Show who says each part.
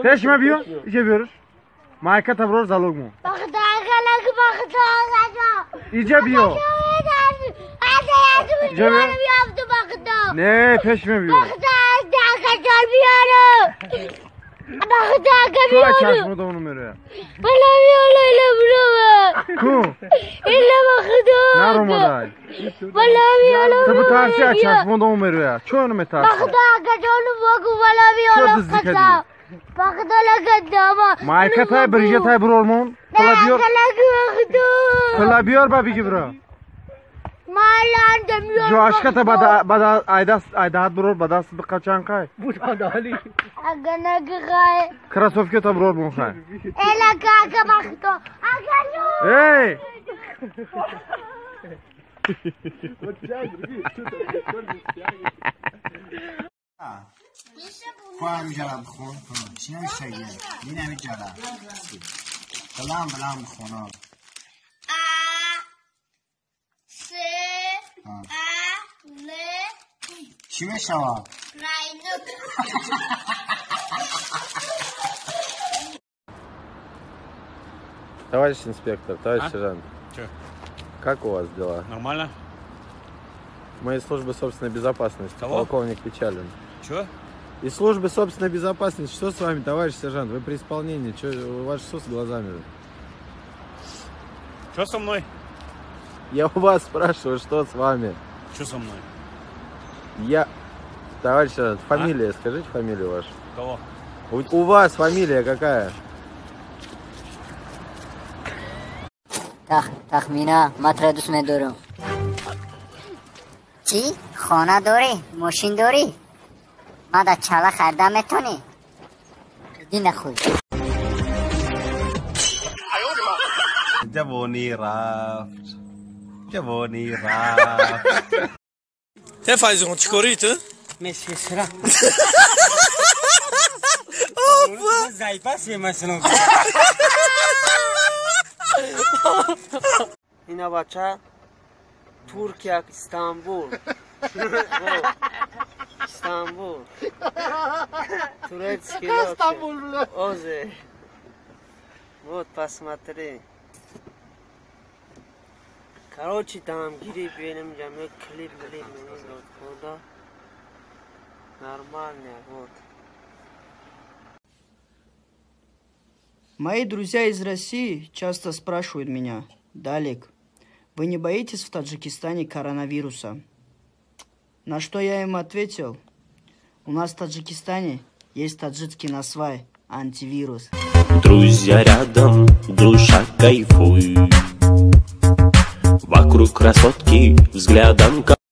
Speaker 1: Peşme biyo, içebiyoruz. Maika tavror zalog mu? İce biyo. Ne peşme biyo? Şu açar da onu veriyor. Ku? Narum oday. Tabi tarsi açar da onu veriyor. Çoğunu mu tarsi? Çok hızlı kedi. Maika tay birce tay bro olmam. Kılabıyor babi ki bro. Jo aşka ta bada aydat bro bada sıdık kaçan kay. Bu da Ali. Krasovka ta bro olmam kay. Hey.
Speaker 2: خوام جلب خون چی نمیشه یه نمیجلب بلام بخونم س ل چی میشه رایدوک
Speaker 1: Товарищ инспектор, товарищ сержант.
Speaker 3: Че?
Speaker 1: Как у вас дела?
Speaker 3: Нормально?
Speaker 1: Моей службы собственной безопасности.
Speaker 3: Кого?
Speaker 1: Полковник Печалин.
Speaker 3: Че?
Speaker 1: Из службы собственной безопасности. Что с вами, товарищ сержант? Вы при исполнении. Что, у вас что с глазами?
Speaker 3: Че со мной?
Speaker 1: Я у вас спрашиваю, что с вами?
Speaker 3: Че со мной?
Speaker 1: Товарищ сержант, фамилия, скажите фамилию вашу.
Speaker 3: Кого?
Speaker 1: У вас фамилия какая?
Speaker 4: تخمینا مطرح دوست دارم چی؟ خانه داری؟ ماشین داری؟ من در چاله خریدم میتونی؟ دی نخوی
Speaker 2: جوانی رفت
Speaker 5: Te faz um chicorito?
Speaker 6: مشی سرا زایپاس مثلا اینا بچه ترکیه استانبول استانبول турецкий озе вот посмотри короче там гири бенем жаме клип вот нормально вот. Мои друзья из России часто спрашивают меня: Далик, вы не боитесь в Таджикистане коронавируса? На что я им ответил: у нас в Таджикистане есть таджикский насвай, антивирус.
Speaker 7: Друзья рядом, душа кайфует. Вокруг красотки взглядом